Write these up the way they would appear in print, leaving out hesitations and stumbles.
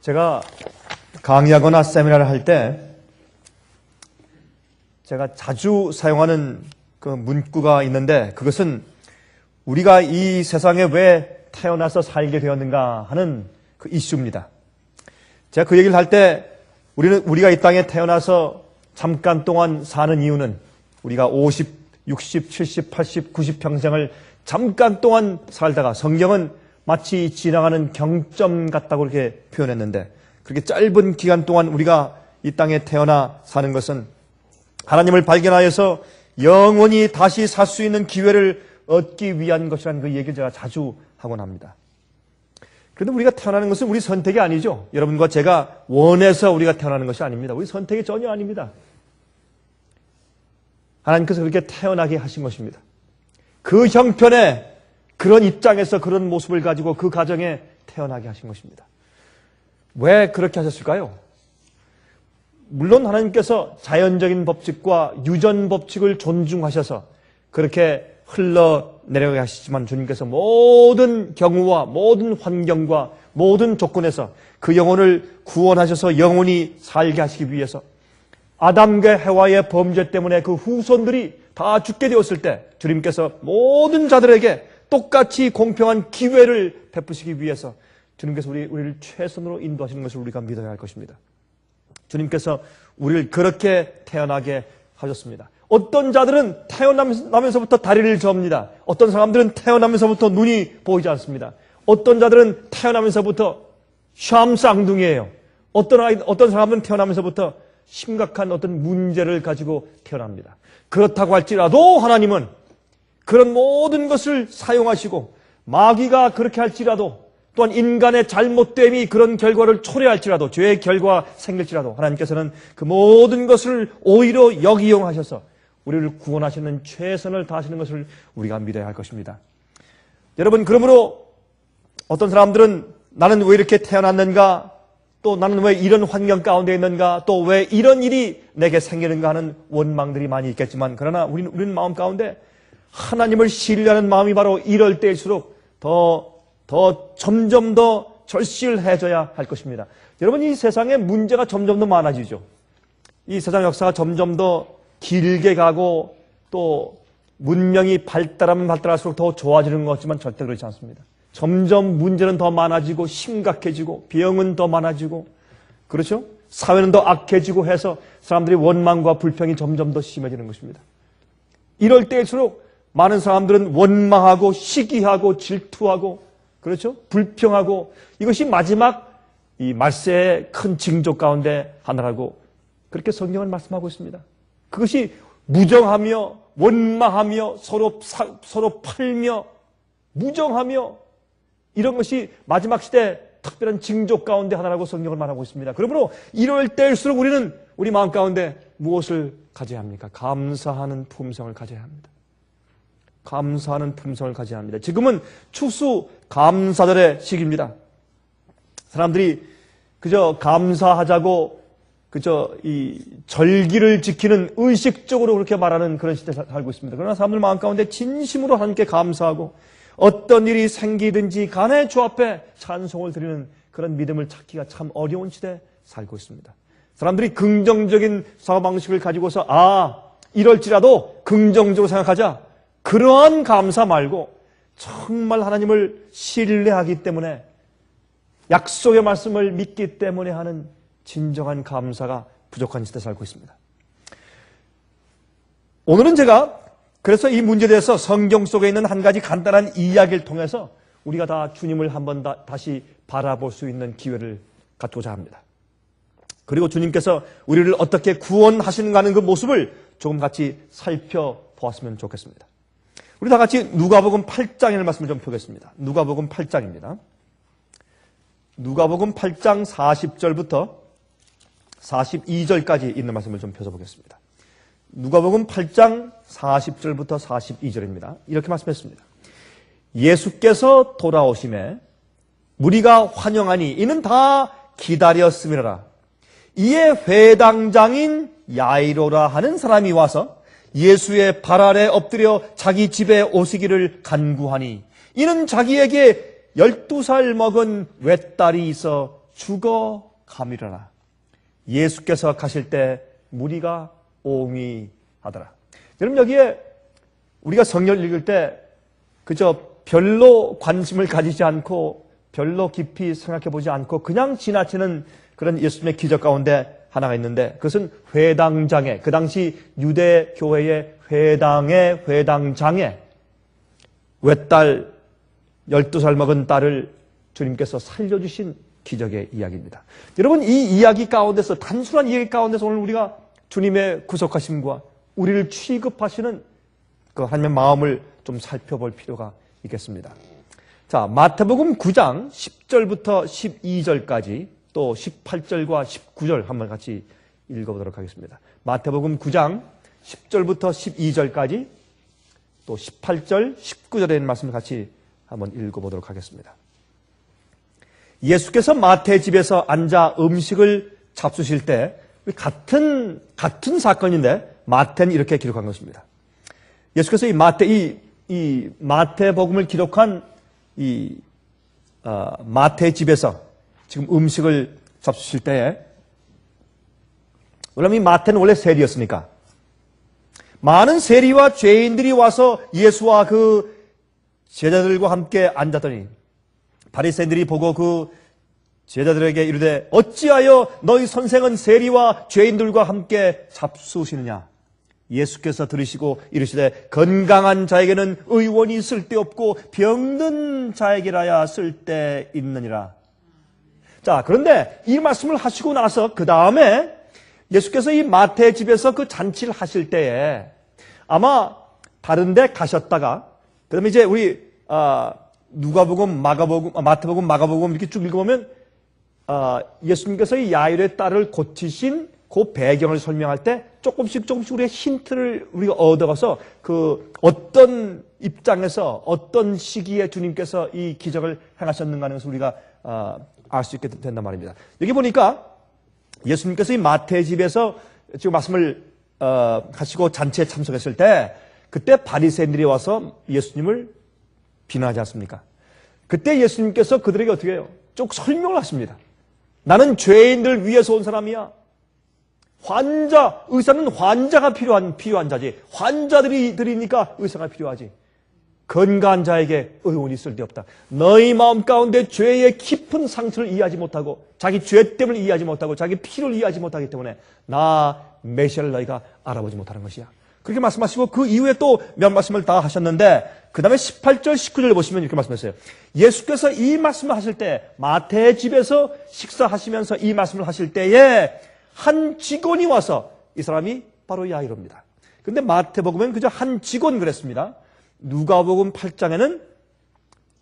제가 강의하거나 세미나를 할 때 제가 자주 사용하는 그 문구가 있는데, 그것은 우리가 이 세상에 왜 태어나서 살게 되었는가 하는 그 이슈입니다. 제가 그 얘기를 할 때 우리가 이 땅에 태어나서 잠깐 동안 사는 이유는 우리가 50, 60, 70, 80, 90 평생을 잠깐 동안 살다가 성경은 마치 지나가는 경점 같다고 이렇게 표현했는데, 그렇게 짧은 기간 동안 우리가 이 땅에 태어나 사는 것은 하나님을 발견하여서 영원히 다시 살 수 있는 기회를 얻기 위한 것이라는 그 얘기를 제가 자주 하곤 합니다. 그런데 우리가 태어나는 것은 우리 선택이 아니죠. 여러분과 제가 원해서 우리가 태어나는 것이 아닙니다. 우리 선택이 전혀 아닙니다. 하나님께서 그렇게 태어나게 하신 것입니다. 그 형편에, 그런 입장에서 그런 모습을 가지고 그 가정에 태어나게 하신 것입니다. 왜 그렇게 하셨을까요? 물론 하나님께서 자연적인 법칙과 유전 법칙을 존중하셔서 그렇게 흘러내려가게 하시지만, 주님께서 모든 경우와 모든 환경과 모든 조건에서 그 영혼을 구원하셔서 영원히 살게 하시기 위해서 아담과 해와의 범죄 때문에 그 후손들이 다 죽게 되었을 때 주님께서 모든 자들에게 똑같이 공평한 기회를 베푸시기 위해서 주님께서 우리를 최선으로 인도하시는 것을 우리가 믿어야 할 것입니다. 주님께서 우리를 그렇게 태어나게 하셨습니다. 어떤 자들은 태어나면서부터 다리를 접니다. 어떤 사람들은 태어나면서부터 눈이 보이지 않습니다. 어떤 자들은 태어나면서부터 샴쌍둥이에요. 어떤 사람은 태어나면서부터 심각한 어떤 문제를 가지고 태어납니다. 그렇다고 할지라도 하나님은 그런 모든 것을 사용하시고, 마귀가 그렇게 할지라도, 또한 인간의 잘못됨이 그런 결과를 초래할지라도, 죄의 결과가 생길지라도 하나님께서는 그 모든 것을 오히려 역이용하셔서 우리를 구원하시는 최선을 다하시는 것을 우리가 믿어야 할 것입니다. 여러분, 그러므로 어떤 사람들은 나는 왜 이렇게 태어났는가, 또 나는 왜 이런 환경 가운데 있는가, 또 왜 이런 일이 내게 생기는가 하는 원망들이 많이 있겠지만, 그러나 우리는 마음 가운데 하나님을 신뢰하는 마음이 바로 이럴 때일수록 더 점점 더 절실해져야 할 것입니다. 여러분, 이 세상에 문제가 점점 더 많아지죠. 이 세상 역사가 점점 더 길게 가고 또 문명이 발달하면 발달할수록 더 좋아지는 것 같지만 절대 그렇지 않습니다. 점점 문제는 더 많아지고 심각해지고 병은 더 많아지고, 그렇죠? 사회는 더 악해지고 해서 사람들이 원망과 불평이 점점 더 심해지는 것입니다. 이럴 때일수록 많은 사람들은 원망하고 시기하고 질투하고, 그렇죠? 불평하고, 이것이 마지막 이 말세의 큰 징조 가운데 하나라고 그렇게 성경은 말씀하고 있습니다. 그것이 무정하며 원망하며 서로 팔며 무정하며 이런 것이 마지막 시대 특별한 징조 가운데 하나라고 성경을 말하고 있습니다. 그러므로 이럴 때일수록 우리는 우리 마음 가운데 무엇을 가져야 합니까? 감사하는 품성을 가져야 합니다. 감사하는 품성을 가져야 합니다. 지금은 추수 감사절의 시기입니다. 사람들이 그저 감사하자고 그저 이 절기를 지키는 의식적으로 그렇게 말하는 그런 시대에 살고 있습니다. 그러나 사람들 마음 가운데 진심으로 하나님께 감사하고 어떤 일이 생기든지 간에 주 앞에 찬송을 드리는 그런 믿음을 찾기가 참 어려운 시대에 살고 있습니다. 사람들이 긍정적인 사고방식을 가지고서 이럴지라도 긍정적으로 생각하자, 그러한 감사 말고 정말 하나님을 신뢰하기 때문에, 약속의 말씀을 믿기 때문에 하는 진정한 감사가 부족한 시대에 살고 있습니다. 오늘은 제가 그래서 이 문제에 대해서 성경 속에 있는 한 가지 간단한 이야기를 통해서 우리가 다 주님을 한번 다시 바라볼 수 있는 기회를 갖고자 합니다. 그리고 주님께서 우리를 어떻게 구원하시는가 하는 그 모습을 조금 같이 살펴보았으면 좋겠습니다. 우리 다 같이 누가복음 8장이라는 말씀을 좀 펴겠습니다. 누가복음 8장입니다. 누가복음 8장 40절부터 42절까지 있는 말씀을 좀 펴보겠습니다. 누가복음 8장 40절부터 42절입니다. 이렇게 말씀했습니다. 예수께서 돌아오심에 무리가 환영하니 이는 다 기다렸음이라. 이에 회당장인 야이로라 하는 사람이 와서 예수의 발 아래 엎드려 자기 집에 오시기를 간구하니, 이는 자기에게 12살 먹은 외딸이 있어 죽어가미려나. 예수께서 가실 때 무리가 옹이하더라. 여러분, 여기에 우리가 성경을 읽을 때 그저 별로 관심을 가지지 않고 별로 깊이 생각해 보지 않고 그냥 지나치는 그런 예수님의 기적 가운데 하나가 있는데, 그것은 회당장에, 그 당시 유대 교회의 회당의 회당장에 외딸 12살 먹은 딸을 주님께서 살려주신 기적의 이야기입니다. 여러분, 이 이야기 가운데서, 단순한 이야기 가운데서 오늘 우리가 주님의 구속하심과 우리를 취급하시는 그 하나님의 마음을 좀 살펴볼 필요가 있겠습니다. 자, 마태복음 9장 10절부터 12절까지 또 18절과 19절 한번 같이 읽어보도록 하겠습니다. 마태복음 9장 10절부터 12절까지 또 18절, 19절에 있는 말씀을 같이 한번 읽어보도록 하겠습니다. 예수께서 마태의 집에서 앉아 음식을 잡수실 때, 같은 사건인데 마태는 이렇게 기록한 것입니다. 예수께서 이 마태복음을 기록한 마태의 집에서 지금 음식을 잡수실 때에, 왜냐하면 이 마태는 원래 세리였으니까 많은 세리와 죄인들이 와서 예수와 그 제자들과 함께 앉았더니 바리새인들이 보고 그 제자들에게 이르되 어찌하여 너희 선생은 세리와 죄인들과 함께 잡수시느냐. 예수께서 들으시고 이르시되 건강한 자에게는 의원이 쓸데없고 병든 자에게라야 쓸데있느니라. 자, 그런데 이 말씀을 하시고 나서 그 다음에 예수께서 이 마태의 집에서 그 잔치를 하실 때에 아마 다른 데 가셨다가, 그 다음에 이제 우리 누가복음, 마태복음, 마가복음 이렇게 쭉 읽어보면 예수님께서 이 야이로의 딸을 고치신 그 배경을 설명할 때 조금씩 우리의 힌트를 우리가 얻어가서 그 어떤 입장에서 어떤 시기에 주님께서 이 기적을 행하셨는가 하는 것을 우리가 알 수 있게 된단 말입니다. 여기 보니까 예수님께서 이 마태의 집에서 지금 말씀을 하시고 잔치에 참석했을 때 그때 바리새인들이 와서 예수님을 비난하지 않습니까? 그때 예수님께서 그들에게 어떻게 해요? 쭉 설명을 하십니다. 나는 죄인들 위해서 온 사람이야. 의사는 환자가 필요한 자지. 환자들이니까 의사가 필요하지. 건강한 자에게 의원이 쓸데없다. 너희 마음 가운데 죄의 깊은 상처를 이해하지 못하고 자기 죄 때문에 이해하지 못하고 자기 피를 이해하지 못하기 때문에 나 메시아를 너희가 알아보지 못하는 것이야. 그렇게 말씀하시고 그 이후에 또 몇 말씀을 다 하셨는데 그 다음에 18절, 19절을 보시면 이렇게 말씀하셨어요. 예수께서 이 말씀을 하실 때 마태의 집에서 식사하시면서 이 말씀을 하실 때에 한 직원이 와서, 이 사람이 바로 야이로입니다. 그런데 마태복음은 그저 한 직원 그랬습니다. 누가복음 8장에는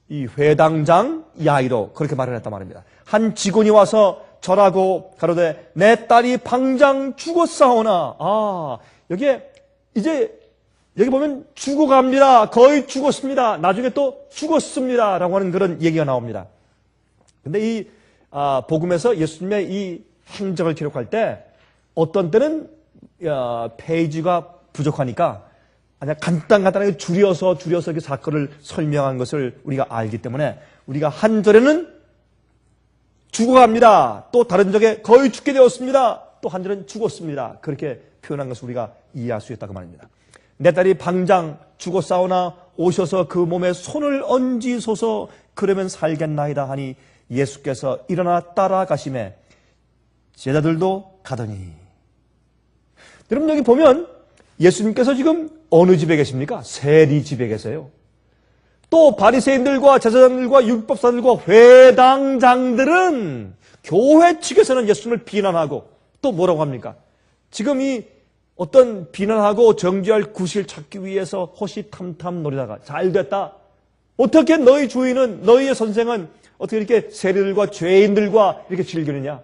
이 회당장 야이로 그렇게 말을 했단 말입니다. 한 직원이 와서 절하고 가로되 내 딸이 방장 죽었사오나. 여기에 이제 여기 보면 죽어갑니다. 거의 죽었습니다. 나중에 또 죽었습니다. 라고 하는 그런 얘기가 나옵니다. 근데 이 복음에서 예수님의 이 행적을 기록할 때 어떤 때는 페이지가 부족하니까 그냥 간단하게 줄여서 그 사건을 설명한 것을 우리가 알기 때문에 우리가 한 절에는 죽어갑니다. 또 다른 절에 거의 죽게 되었습니다. 또 한 절은 죽었습니다. 그렇게 표현한 것을 우리가 이해할 수 있다고 말입니다. 내 딸이 방장 죽었사오나 오셔서 그 몸에 손을 얹으소서 그러면 살겠나이다 하니 예수께서 일어나 따라가심에 제자들도 가더니. 여러분 여기 보면 예수님께서 지금 어느 집에 계십니까? 세리 집에 계세요. 또 바리새인들과 제사장들과 율법사들과 회당장들은 교회 측에서는 예수님을 비난하고 또 뭐라고 합니까? 지금 이 어떤 비난하고 정죄할 구실을 찾기 위해서 호시탐탐 노리다가 잘됐다. 어떻게 너희 주인은, 너희의 선생은 어떻게 이렇게 세리들과 죄인들과 이렇게 즐기느냐?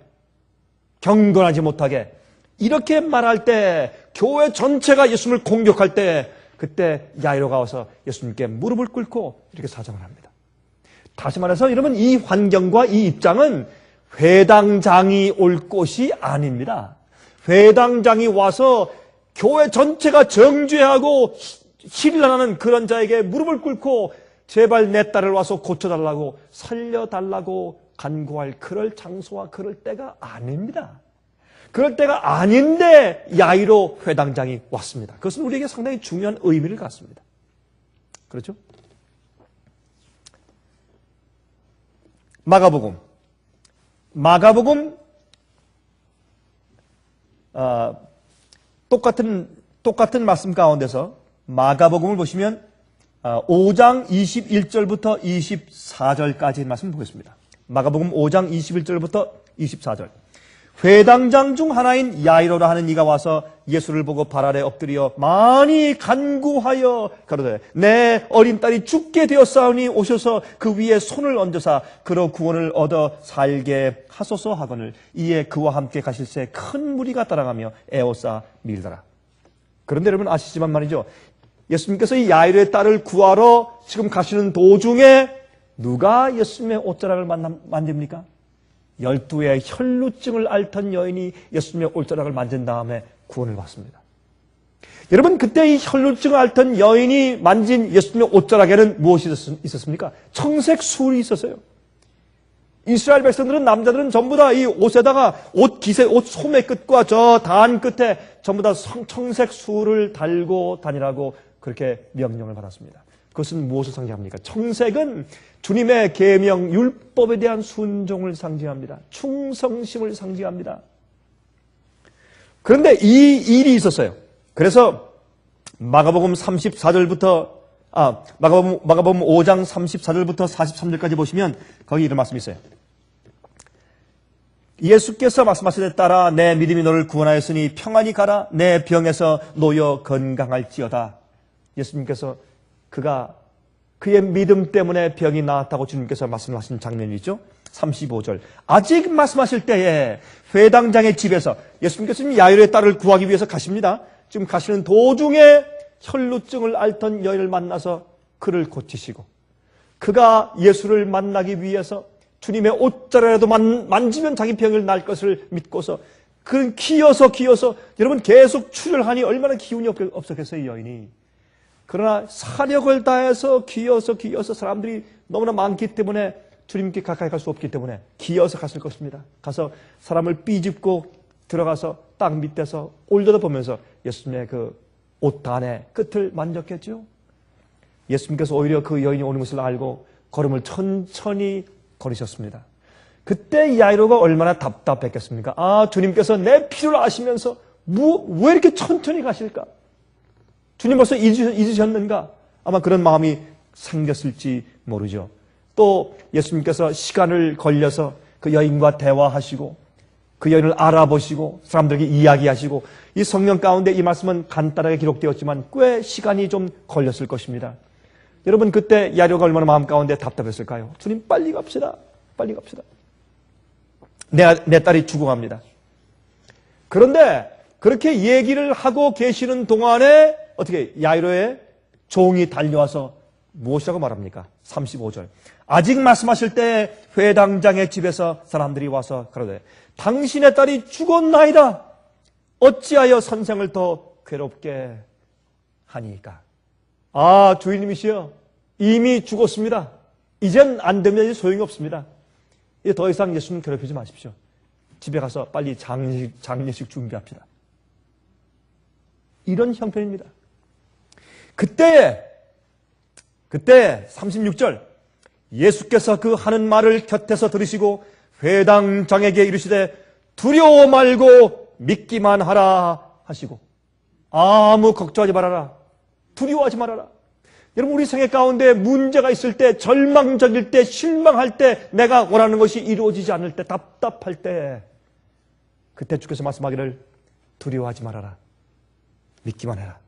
경건하지 못하게. 이렇게 말할 때 교회 전체가 예수님을 공격할 때 그때 야이로가 와서 예수님께 무릎을 꿇고 이렇게 사정을 합니다. 다시 말해서 여러분 이 환경과 이 입장은 회당장이 올 곳이 아닙니다. 회당장이 와서 교회 전체가 정죄하고 시리라는 그런 자에게 무릎을 꿇고 제발 내 딸을 와서 고쳐달라고 살려달라고 간구할 그럴 장소와 그럴 때가 아닙니다. 그럴 때가 아닌데 야이로 회당장이 왔습니다. 그것은 우리에게 상당히 중요한 의미를 갖습니다. 그렇죠? 마가복음 똑같은 말씀 가운데서 마가복음을 보시면 5장 21절부터 24절까지의 말씀 보겠습니다. 마가복음 5장 21절부터 24절. 회당장 중 하나인 야이로라 하는 이가 와서 예수를 보고 발 아래 엎드려 많이 간구하여 가로되 내 어린 딸이 죽게 되었사오니 오셔서 그 위에 손을 얹으사 그로 구원을 얻어 살게 하소서 하거늘 이에 그와 함께 가실새 큰 무리가 따라가며 에워싸 밀더라. 그런데 여러분 아시지만 말이죠, 예수님께서 이 야이로의 딸을 구하러 지금 가시는 도중에 누가 예수님의 옷자락을 만집니까? 12의 혈루증을 앓던 여인이 예수님의 옷자락을 만진 다음에 구원을 받습니다. 여러분, 그때 이 혈루증을 앓던 여인이 만진 예수님의 옷자락에는 무엇이 있었습니까? 청색 술이 있었어요. 이스라엘 백성들은, 남자들은 전부 다 이 옷에다가 옷 소매 끝과 저 단 끝에 전부 다 청색 술을 달고 다니라고 그렇게 명령을 받았습니다. 그것은 무엇을 상징합니까? 청색은 주님의 계명, 율법에 대한 순종을 상징합니다. 충성심을 상징합니다. 그런데 이 일이 있었어요. 그래서 마가복음 34절부터 마가복음 5장 34절부터 43절까지 보시면 거기 이런 말씀이 있어요. 예수께서 말씀하시되 따라 내 믿음이 너를 구원하였으니 평안히 가라 내 병에서 놓여 건강할지어다. 예수님께서 그의 믿음 때문에 병이 나았다고 주님께서 말씀하신 장면이죠. 35절. 아직 말씀하실 때에 회당장의 집에서 예수님께서 야이로의 딸을 구하기 위해서 가십니다. 지금 가시는 도중에 혈루증을 앓던 여인을 만나서 그를 고치시고 그가 예수를 만나기 위해서 주님의 옷자락이라도 만지면 자기 병을 날 것을 믿고서 그는 기어서 여러분 계속 출혈하니 얼마나 기운이 없었겠어요, 이 여인이. 그러나 사력을 다해서 기어서 사람들이 너무나 많기 때문에 주님께 가까이 갈 수 없기 때문에 기어서 갔을 것입니다. 가서 사람을 삐집고 들어가서 땅 밑에서 올려다보면서 예수님의 그 옷단의 끝을 만졌겠죠. 예수님께서 오히려 그 여인이 오는 것을 알고 걸음을 천천히 걸으셨습니다. 그때 야이로가 얼마나 답답했겠습니까? 아, 주님께서 내 필요를 아시면서 왜 이렇게 천천히 가실까? 주님 벌써 잊으셨는가? 아마 그런 마음이 생겼을지 모르죠. 또 예수님께서 시간을 걸려서 그 여인과 대화하시고 그 여인을 알아보시고 사람들에게 이야기하시고 이 성경 가운데 이 말씀은 간단하게 기록되었지만 꽤 시간이 좀 걸렸을 것입니다. 여러분 그때 야이로가 얼마나 마음 가운데 답답했을까요? 주님 빨리 갑시다. 내 딸이 죽어갑니다. 그런데 그렇게 얘기를 하고 계시는 동안에 어떻게 야이로의 종이 달려와서 무엇이라고 말합니까? 35절. 아직 말씀하실 때 회당장의 집에서 사람들이 와서 그러되 당신의 딸이 죽었나이다. 어찌하여 선생을 더 괴롭게 하니까. 아, 주인님이시여 이미 죽었습니다. 이젠 안 되면 이제 소용이 없습니다. 이제 더 이상 예수님 괴롭히지 마십시오. 집에 가서 빨리 장례식 준비합시다. 이런 형편입니다. 그때 36절 예수께서 그 하는 말을 곁에서 들으시고 회당장에게 이르시되 두려워 말고 믿기만 하라 하시고 아무 걱정하지 말아라. 두려워하지 말아라. 여러분 우리 생애 가운데 문제가 있을 때 절망적일 때 실망할 때 내가 원하는 것이 이루어지지 않을 때 답답할 때 그때 주께서 말씀하기를 두려워하지 말아라. 믿기만 해라.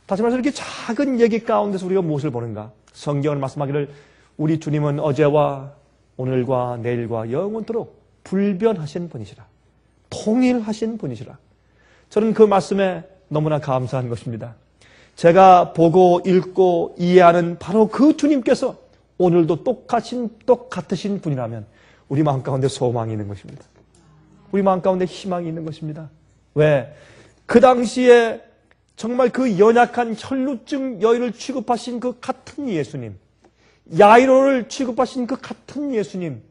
다시 말해서 이렇게 작은 얘기 가운데서 우리가 무엇을 보는가? 성경은 말씀하기를 우리 주님은 어제와 오늘과 내일과 영원토록 불변하신 분이시라. 통일하신 분이시라. 저는 그 말씀에 너무나 감사한 것입니다. 제가 보고 읽고 이해하는 바로 그 주님께서 오늘도 똑같으신 분이라면 우리 마음 가운데 소망이 있는 것입니다. 우리 마음 가운데 희망이 있는 것입니다. 왜? 그 당시에 정말 그 연약한 혈루증 여인을 취급하신 그 같은 예수님, 야이로를 취급하신 그 같은 예수님,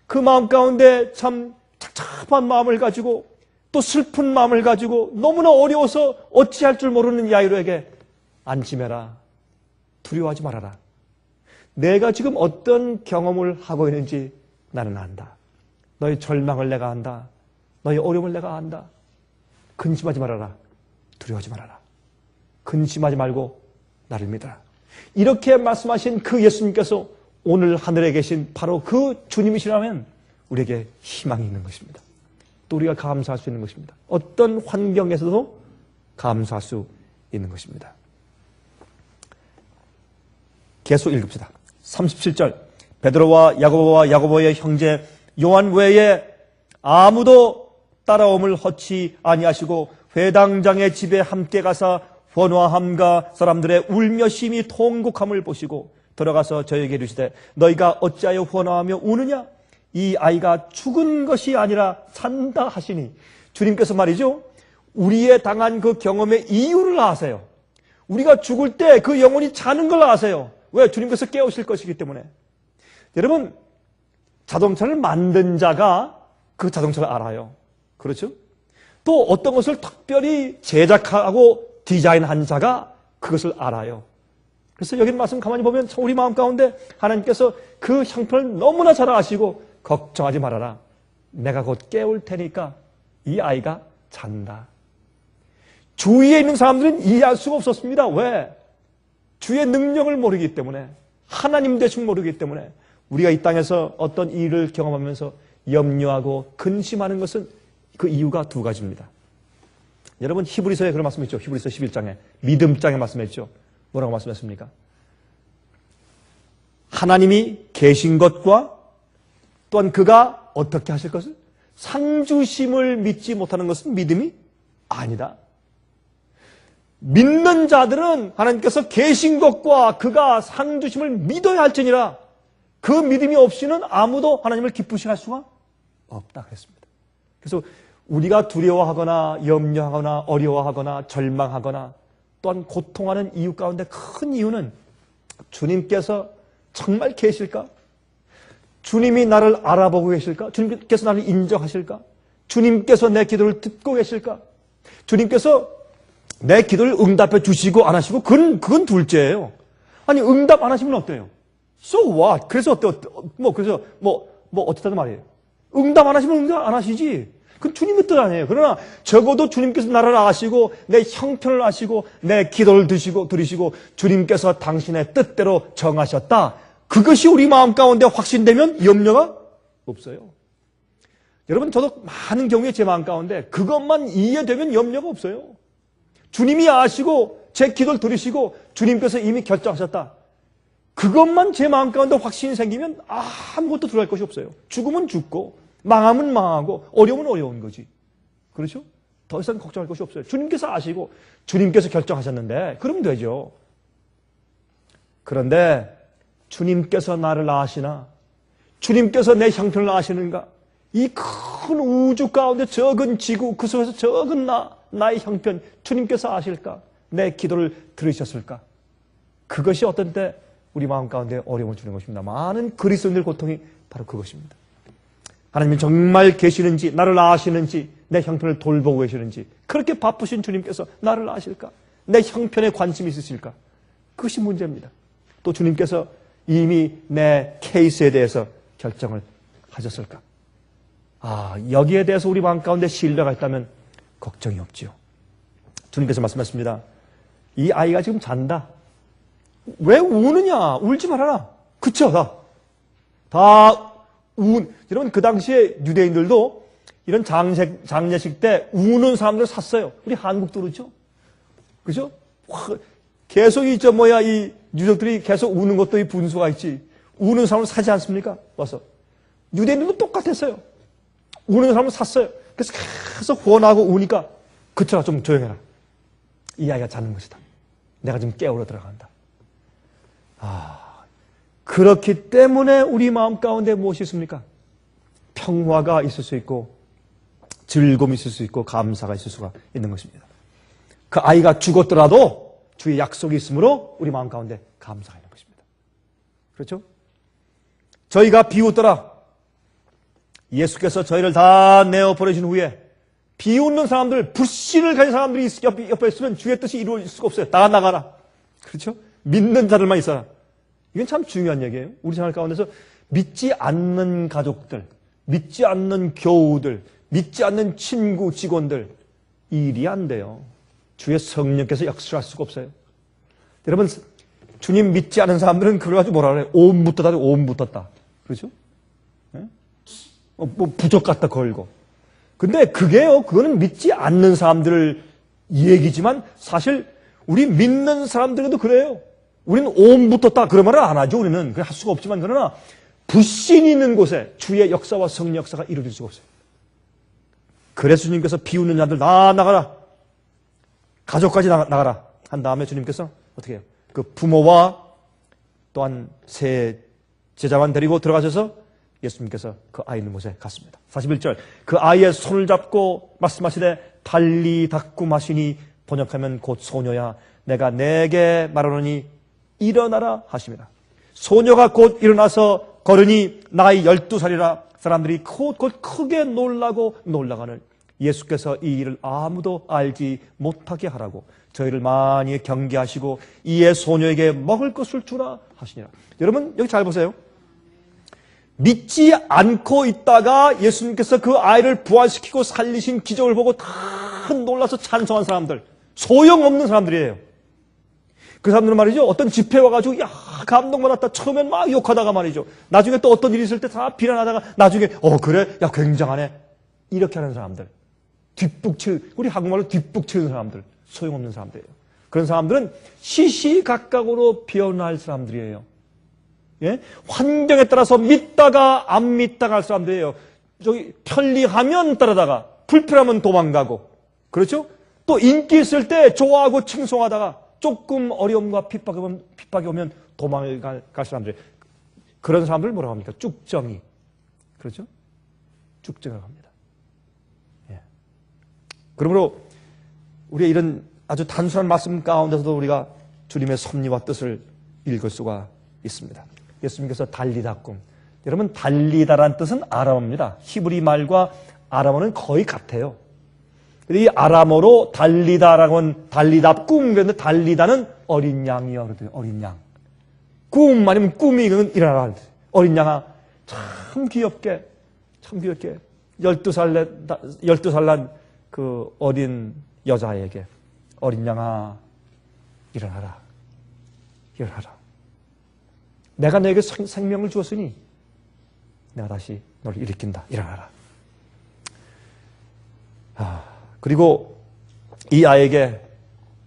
그 마음 가운데 참 착잡한 마음을 가지고 또 슬픈 마음을 가지고 너무나 어려워서 어찌할 줄 모르는 야이로에게 안심해라. 두려워하지 말아라. 내가 지금 어떤 경험을 하고 있는지 나는 안다. 너의 절망을 내가 안다. 너의 어려움을 내가 안다. 근심하지 말아라. 두려워하지 말아라. 근심하지 말고 나를 믿어라. 이렇게 말씀하신 그 예수님께서 오늘 하늘에 계신 바로 그 주님이시라면 우리에게 희망이 있는 것입니다. 또 우리가 감사할 수 있는 것입니다. 어떤 환경에서도 감사할 수 있는 것입니다. 계속 읽읍시다. 37절 베드로와 야고보의 형제 요한 외에 아무도 따라옴을 허치 아니하시고 회당장의 집에 함께 가사 번화함과 사람들의 울며 심히 통곡함을 보시고 들어가서 저에게 이르시되 너희가 어찌하여 번화하며 우느냐? 이 아이가 죽은 것이 아니라 산다 하시니 주님께서 말이죠. 우리의 당한 그 경험의 이유를 아세요. 우리가 죽을 때 그 영혼이 자는 걸 아세요. 왜? 주님께서 깨우실 것이기 때문에. 여러분, 자동차를 만든 자가 그 자동차를 알아요. 그렇죠? 또 어떤 것을 특별히 제작하고 디자인한 자가 그것을 알아요. 그래서 여기 말씀 가만히 보면 우리 마음 가운데 하나님께서 그 형편을 너무나 잘 아시고 걱정하지 말아라. 내가 곧 깨울 테니까 이 아이가 잔다. 주위에 있는 사람들은 이해할 수가 없었습니다. 왜? 주의 능력을 모르기 때문에, 하나님 되심 모르기 때문에 우리가 이 땅에서 어떤 일을 경험하면서 염려하고 근심하는 것은 그 이유가 두 가지입니다. 여러분 히브리서에 그런 말씀이 있죠. 히브리서 11장에 믿음장에 말씀했죠. 뭐라고 말씀했습니까? 하나님이 계신 것과 또한 그가 어떻게 하실 것을? 상주심을 믿지 못하는 것은 믿음이 아니다. 믿는 자들은 하나님께서 계신 것과 그가 상주심을 믿어야 할지니라. 그 믿음이 없이는 아무도 하나님을 기쁘시게 할 수가 없다 그랬습니다. 그래서 우리가 두려워하거나 염려하거나 어려워하거나 절망하거나 또한 고통하는 이유 가운데 큰 이유는 주님께서 정말 계실까? 주님이 나를 알아보고 계실까? 주님께서 나를 인정하실까? 주님께서 내 기도를 듣고 계실까? 주님께서 내 기도를 응답해 주시고 안 하시고 그건 둘째예요. 아니 응답 안 하시면 어때요? So what? 그래서 어떻다는 말이에요. 응답 안 하시면 응답 안 하시지. 그건 주님의 뜻 아니에요. 그러나 적어도 주님께서 나를 아시고 내 형편을 아시고 내 기도를 들으시고 주님께서 당신의 뜻대로 정하셨다. 그것이 우리 마음 가운데 확신되면 염려가 없어요. 여러분 저도 많은 경우에 제 마음 가운데 그것만 이해되면 염려가 없어요. 주님이 아시고 제 기도를 들으시고 주님께서 이미 결정하셨다. 그것만 제 마음 가운데 확신이 생기면 아무것도 두려워할 것이 없어요. 죽으면 죽고 망하면 망하고 어려우면 어려운 거지. 그렇죠? 더 이상 걱정할 것이 없어요. 주님께서 아시고 주님께서 결정하셨는데 그러면 되죠. 그런데 주님께서 나를 아시나? 주님께서 내 형편을 아시는가? 이 큰 우주 가운데 적은 지구 그 속에서 적은 나의 형편 주님께서 아실까? 내 기도를 들으셨을까? 그것이 어떤 때 우리 마음 가운데 어려움을 주는 것입니다. 많은 그리스도인들 고통이 바로 그것입니다. 하나님이 정말 계시는지 나를 아시는지 내 형편을 돌보고 계시는지 그렇게 바쁘신 주님께서 나를 아실까? 내 형편에 관심이 있으실까? 그것이 문제입니다. 또 주님께서 이미 내 케이스에 대해서 결정을 하셨을까? 여기에 대해서 우리 마음 가운데 신뢰가 있다면 걱정이 없지요. 주님께서 말씀하십니다. 이 아이가 지금 잔다. 왜 우느냐? 울지 말아라. 그쵸? 여러분 그 당시에 유대인들도 이런 장례식 때 우는 사람들 샀어요. 우리 한국도 그렇죠? 그죠? 계속 이 유족들이 계속 우는 것도 이 분수가 있지. 우는 사람을 사지 않습니까? 와서. 유대인들도 똑같았어요. 우는 사람을 샀어요. 그래서 계속 후원하고 우니까 그쳐라 좀 조용해라. 이 아이가 자는 것이다. 내가 지금 깨우러 들어간다. 그렇기 때문에 우리 마음 가운데 무엇이 있습니까? 평화가 있을 수 있고 즐거움이 있을 수 있고 감사가 있을 수가 있는 것입니다. 그 아이가 죽었더라도 주의 약속이 있으므로 우리 마음 가운데 감사가 있는 것입니다. 그렇죠? 저희가 비웃더라. 예수께서 저희를 다 내어버리신 후에 비웃는 사람들, 불신을 가진 사람들이 옆에 있으면 주의 뜻이 이루어질 수가 없어요. 다 나가라. 그렇죠? 믿는 자들만 있어라. 이건 참 중요한 얘기예요. 우리 생활 가운데서 믿지 않는 가족들, 믿지 않는 교우들, 믿지 않는 친구, 직원들, 일이 안 돼요. 주의 성령께서 역사할 수가 없어요. 여러분, 주님 믿지 않은 사람들은 그래가지고 뭐라 그래요? 온 붙었다, 온 붙었다. 그렇죠? 네? 뭐 부적 갖다 걸고. 근데 그거는 믿지 않는 사람들 얘기지만 사실 우리 믿는 사람들에도 그래요. 우리는 온 붙었다. 그런 말을 안 하죠. 우리는. 할 수가 없지만 그러나 불신이 있는 곳에 주의 역사와 성령 역사가 이루어질 수가 없어요. 그래서 주님께서 비웃는 자들 다 나가라. 가족까지 나가라. 한 다음에 주님께서 어떻게 해요? 그 부모와 또한 세 제자만 데리고 들어가셔서 예수님께서 그 아이 있는 곳에 갔습니다. 41절. 그 아이의 손을 잡고 말씀하시되 달리 닦고 마시니 번역하면 곧 소녀야 내가 내게 말하노니 일어나라 하십니다. 소녀가 곧 일어나서 걸으니 나이 12살이라 사람들이 곧 크게 놀라고 놀라가는 예수께서 이 일을 아무도 알지 못하게 하라고 저희를 많이 경계하시고 이에 소녀에게 먹을 것을 주라 하시니라. 여러분 여기 잘 보세요. 믿지 않고 있다가 예수님께서 그 아이를 부활시키고 살리신 기적을 보고 다 놀라서 찬송한 사람들, 소용없는 사람들이에요. 그 사람들은 말이죠, 어떤 집회 와가지고 야 감동받았다 처음엔 막 욕하다가 말이죠, 나중에 또 어떤 일이 있을 때 다 비난하다가 나중에 그래? 야 굉장하네 이렇게 하는 사람들, 우리 한국말로 뒷북치는 사람들, 소용없는 사람들이에요. 그런 사람들은 시시각각으로 변할 사람들이에요. 예? 환경에 따라서 믿다가 안 믿다가 할 사람들이에요. 저기 편리하면 따라다가 불편하면 도망가고, 그렇죠? 또 인기 있을 때 좋아하고 칭송하다가 조금 어려움과 핍박이 오면 도망을 갈 사람들. 그런 사람들을 뭐라고 합니까? 쭉정이. 그렇죠? 쭉정이라고 합니다. 예. 그러므로 우리가 이런 아주 단순한 말씀 가운데서도 우리가 주님의 섭리와 뜻을 읽을 수가 있습니다. 예수님께서 달리다꿈. 여러분 달리다라는 뜻은 아람어입니다. 히브리 말과 아람어는 거의 같아요. 이 아람어로 달리다라고 하면 달리다 꿈, 그런데 달리다는 어린 양이요. 그러더니 어린 양. 꿈 아니면 꿈이 일어나라. 어린 양아 참 귀엽게 12살 난 그 어린 여자에게 어린 양아 일어나라. 내가 너에게 생명을 주었으니 내가 다시 너를 일으킨다. 일어나라. 그리고 이 아이에게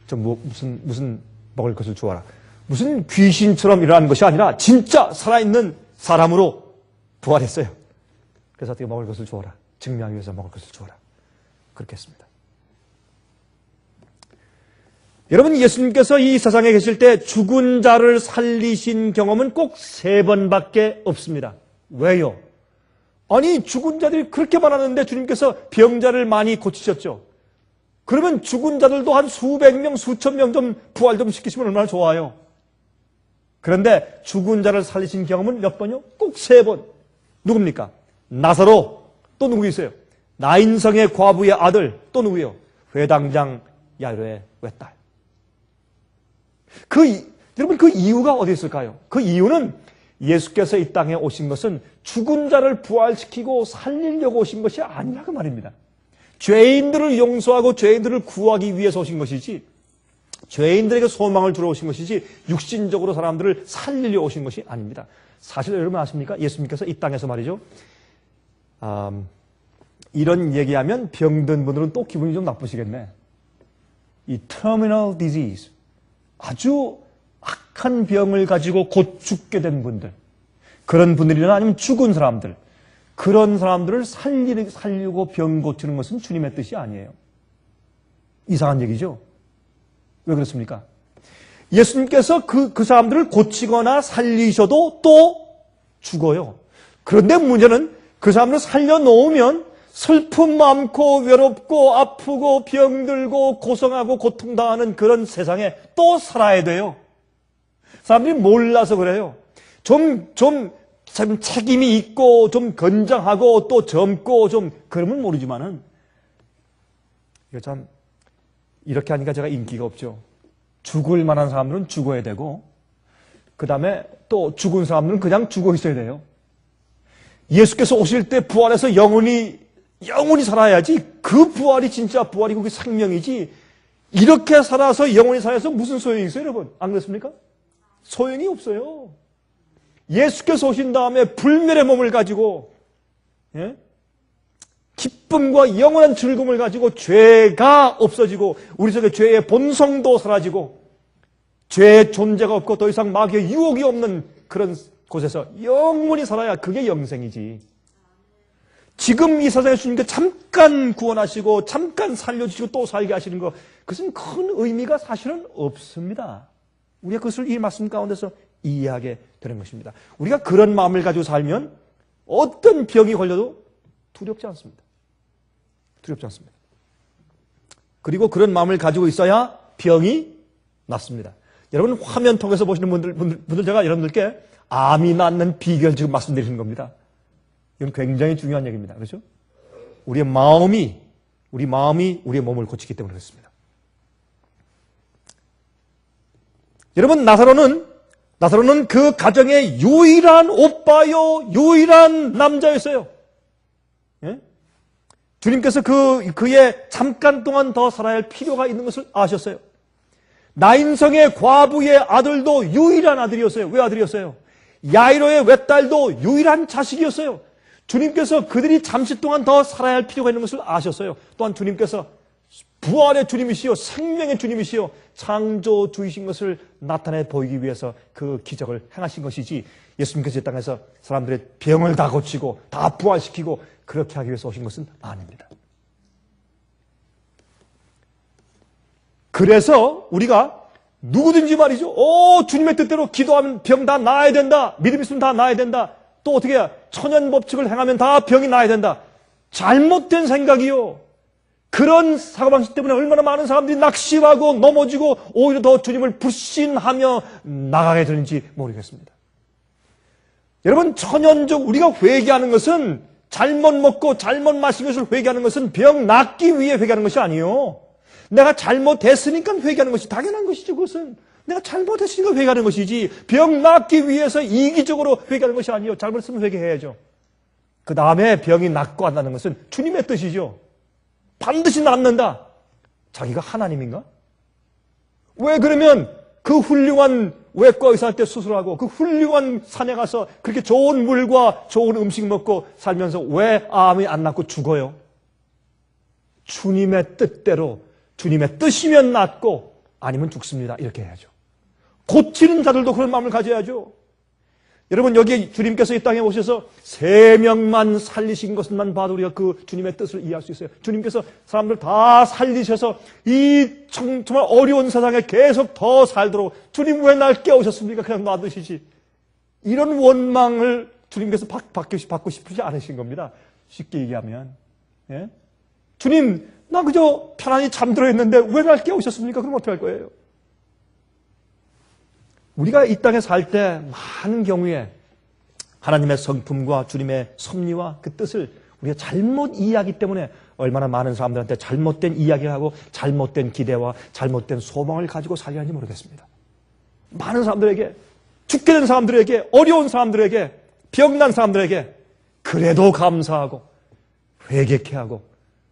좀 무슨 먹을 것을 주어라. 무슨 귀신처럼 일어나는 것이 아니라 진짜 살아있는 사람으로 부활했어요. 그래서 어떻게 먹을 것을 주어라. 증명하기 위해서 먹을 것을 주어라. 그렇게 했습니다. 여러분 예수님께서 이 세상에 계실 때 죽은 자를 살리신 경험은 꼭 3번밖에 없습니다. 왜요? 아니 죽은 자들이 그렇게 많았는데 주님께서 병자를 많이 고치셨죠. 그러면 죽은 자들도 한 수백 명, 수천 명 좀 부활 좀 시키시면 얼마나 좋아요. 그런데 죽은 자를 살리신 경험은 몇 번이요? 꼭 3번. 누굽니까? 나사로. 또 누구 있어요? 나인성의 과부의 아들. 또 누구요? 회당장 야이로의 외딸. 여러분 그 이유가 어디 있을까요? 그 이유는 예수께서 이 땅에 오신 것은 죽은 자를 부활시키고 살리려고 오신 것이 아니라고 말입니다. 죄인들을 용서하고 죄인들을 구하기 위해서 오신 것이지, 죄인들에게 소망을 주러 오신 것이지 육신적으로 사람들을 살리려 오신 것이 아닙니다. 사실 여러분 아십니까? 예수님께서 이 땅에서 말이죠, 이런 얘기하면 병든 분들은 또 기분이 좀 나쁘시겠네. 이 terminal disease, 아주 악한 병을 가지고 곧 죽게 된 분들, 그런 분들이나 아니면 죽은 사람들, 그런 사람들을 살리고 병 고치는 것은 주님의 뜻이 아니에요. 이상한 얘기죠? 왜 그렇습니까? 예수님께서 그 사람들을 고치거나 살리셔도 또 죽어요. 그런데 문제는 그 사람들을 살려놓으면 슬픔 많고 외롭고 아프고 병들고 고생하고 고통당하는 그런 세상에 또 살아야 돼요. 사람들이 몰라서 그래요. 참 책임이 있고, 좀 건장하고, 또 젊고, 좀, 그러면 모르지만은, 이거 참, 이렇게 하니까 제가 인기가 없죠. 죽을 만한 사람들은 죽어야 되고, 그 다음에 또 죽은 사람들은 그냥 죽어 있어야 돼요. 예수께서 오실 때 부활해서 영원히 살아야지, 그 부활이 진짜 부활이고 그 생명이지, 이렇게 살아서 영원히 살아서 무슨 소용이 있어요, 여러분? 안 그렇습니까? 소용이 없어요. 예수께서 오신 다음에 불멸의 몸을 가지고, 예? 기쁨과 영원한 즐거움을 가지고 죄가 없어지고 우리 속에 죄의 본성도 사라지고 죄의 존재가 없고 더 이상 마귀의 유혹이 없는 그런 곳에서 영원히 살아야 그게 영생이지. 지금 이 세상에 주님께 잠깐 구원하시고 잠깐 살려주시고 또 살게 하시는 거, 그것은 큰 의미가 사실은 없습니다. 우리가 그것을 이 말씀 가운데서 이해하게 되는 것입니다. 우리가 그런 마음을 가지고 살면 어떤 병이 걸려도 두렵지 않습니다. 두렵지 않습니다. 그리고 그런 마음을 가지고 있어야 병이 낫습니다. 여러분, 화면 통해서 보시는 분들 제가 여러분들께 암이 낫는 비결 지금 말씀드리는 겁니다. 이건 굉장히 중요한 얘기입니다. 그렇죠? 우리 마음이 우리의 몸을 고치기 때문에 그렇습니다. 여러분, 나사로는 그 가정의 유일한 오빠요, 유일한 남자였어요. 예? 주님께서 그의 잠깐 동안 더 살아야 할 필요가 있는 것을 아셨어요. 나인성의 과부의 아들도 유일한 아들이었어요. 왜 아들이었어요? 야이로의 외딸도 유일한 자식이었어요. 주님께서 그들이 잠시 동안 더 살아야 할 필요가 있는 것을 아셨어요. 또한 주님께서 부활의 주님이시요, 생명의 주님이시요, 창조주이신 것을 나타내 보이기 위해서 그 기적을 행하신 것이지, 예수님께서 이 땅에서 사람들의 병을 다 고치고 다 부활시키고 그렇게 하기 위해서 오신 것은 아닙니다. 그래서 우리가 누구든지 말이죠, 주님의 뜻대로 기도하면 병 다 나아야 된다, 믿음 있으면 다 나아야 된다, 또 어떻게 해야 천연법칙을 행하면 다 병이 나아야 된다. 잘못된 생각이요. 그런 사고방식 때문에 얼마나 많은 사람들이 낙심하고 넘어지고 오히려 더 주님을 불신하며 나가게 되는지 모르겠습니다. 여러분, 천연적 우리가 회개하는 것은, 잘못 먹고 잘못 마신 것을 회개하는 것은 병 낫기 위해 회개하는 것이 아니에요. 내가 잘못했으니까 회개하는 것이 당연한 것이죠. 그것은 내가 잘못했으니까 회개하는 것이지, 병 낫기 위해서 이기적으로 회개하는 것이 아니에요. 잘못했으면 회개해야죠. 그 다음에 병이 낫고 안 낫는 것은 주님의 뜻이죠. 반드시 낫는다. 자기가 하나님인가? 왜 그러면 그 훌륭한 외과 의사한테 수술하고 그 훌륭한 산에 가서 그렇게 좋은 물과 좋은 음식 먹고 살면서 왜 암이 안 낫고 죽어요? 주님의 뜻대로, 주님의 뜻이면 낫고 아니면 죽습니다. 이렇게 해야죠. 고치는 자들도 그런 마음을 가져야죠. 여러분, 여기 주님께서 이 땅에 오셔서 3명만 살리신 것만 봐도 우리가 그 주님의 뜻을 이해할 수 있어요. 주님께서 사람들 다 살리셔서 이 정말 어려운 세상에 계속 더 살도록, 주님 왜 날 깨우셨습니까? 그냥 놔두시지. 이런 원망을 주님께서 받고 싶으시 않으신 겁니다. 쉽게 얘기하면. 예? 주님, 나 그저 편안히 잠들어 있는데 왜 날 깨우셨습니까? 그럼 어떻게 할 거예요? 우리가 이 땅에 살 때 많은 경우에 하나님의 성품과 주님의 섭리와 그 뜻을 우리가 잘못 이해하기 때문에 얼마나 많은 사람들한테 잘못된 이야기를 하고 잘못된 기대와 잘못된 소망을 가지고 살려 하는지 모르겠습니다. 많은 사람들에게, 죽게 된 사람들에게, 어려운 사람들에게, 병난 사람들에게 그래도 감사하고 회개케 하고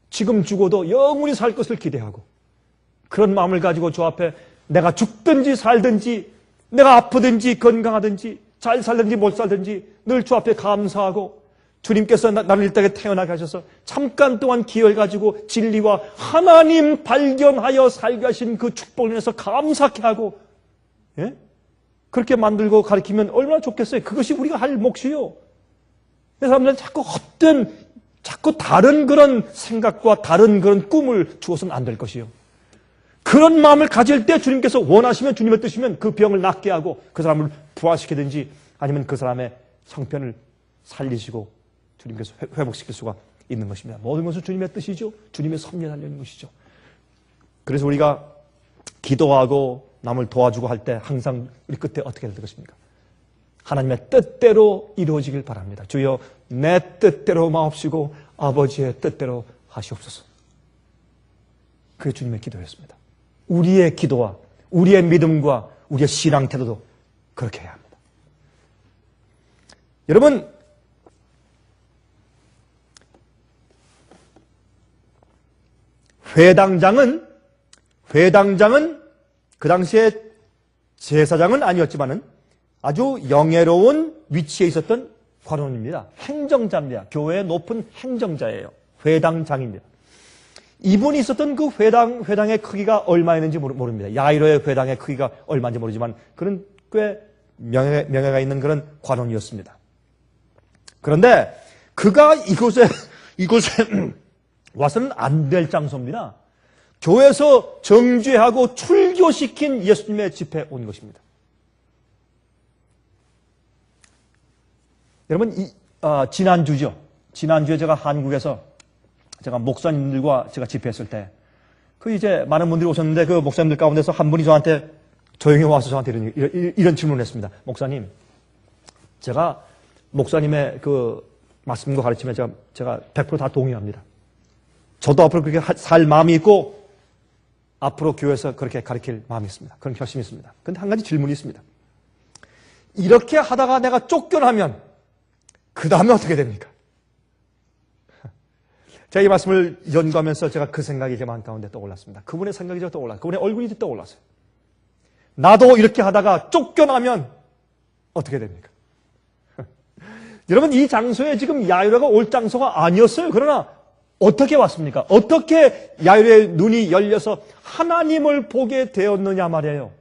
지금 죽어도 영원히 살 것을 기대하고 그런 마음을 가지고 주 앞에 내가 죽든지 살든지, 내가 아프든지 건강하든지 잘 살든지 못 살든지 늘 주 앞에 감사하고, 주님께서 나를 이 땅에 태어나게 하셔서 잠깐 동안 기회를 가지고 진리와 하나님 발견하여 살게 하신 그 축복을 인해서 감사케 하고, 예? 그렇게 만들고 가르치면 얼마나 좋겠어요. 그것이 우리가 할 몫이요. 사람들은 자꾸 다른 그런 생각과 다른 그런 꿈을 주어서는 안 될 것이요. 그런 마음을 가질 때 주님께서 원하시면, 주님의 뜻이면 그 병을 낫게 하고 그 사람을 부활시키든지 아니면 그 사람의 성편을 살리시고 주님께서 회복시킬 수가 있는 것입니다. 모든 것은 주님의 뜻이죠. 주님의 섭리에 달려있는 것이죠. 그래서 우리가 기도하고 남을 도와주고 할 때 항상 우리 끝에 어떻게 될 것입니까? 하나님의 뜻대로 이루어지길 바랍니다. 주여 내 뜻대로 마옵시고 아버지의 뜻대로 하시옵소서. 그게 주님의 기도였습니다. 우리의 기도와 우리의 믿음과 우리의 신앙 태도도 그렇게 해야 합니다. 여러분, 회당장은 그 당시에 제사장은 아니었지만은 아주 영예로운 위치에 있었던 관원입니다. 행정자입니다. 교회의 높은 행정자예요. 회당장입니다. 이분이 있었던 그 회당의 크기가 얼마였는지 모릅니다. 야이로의 회당의 크기가 얼마인지 모르지만 그는 꽤 명예가 있는 그런 관원이었습니다. 그런데 그가 이곳에 와서는 안 될 장소입니다. 교회에서 정죄하고 출교시킨 예수님의 집회에 온 것입니다. 여러분, 지난주에 제가 한국에서 제가 목사님들과 제가 집회했을 때, 이제 많은 분들이 오셨는데 그 목사님들 가운데서 한 분이 저한테 조용히 와서 저한테 이런 질문을 했습니다. 목사님, 제가 목사님의 그 말씀과 가르침에 제가 100% 다 동의합니다. 저도 앞으로 그렇게 살 마음이 있고 앞으로 교회에서 그렇게 가르칠 마음이 있습니다. 그런 결심이 있습니다. 그런데 한 가지 질문이 있습니다. 이렇게 하다가 내가 쫓겨나면 그 다음에 어떻게 됩니까? 제가 이 말씀을 연구하면서 제가 그 생각이 제 마음 가운데 떠올랐습니다. 그분의 생각이 떠올랐어요. 그분의 얼굴이 떠올랐어요. 나도 이렇게 하다가 쫓겨나면 어떻게 됩니까? 여러분, 이 장소에 지금 야이로가 올 장소가 아니었어요. 그러나 어떻게 왔습니까? 어떻게 야이로의 눈이 열려서 하나님을 보게 되었느냐 말이에요.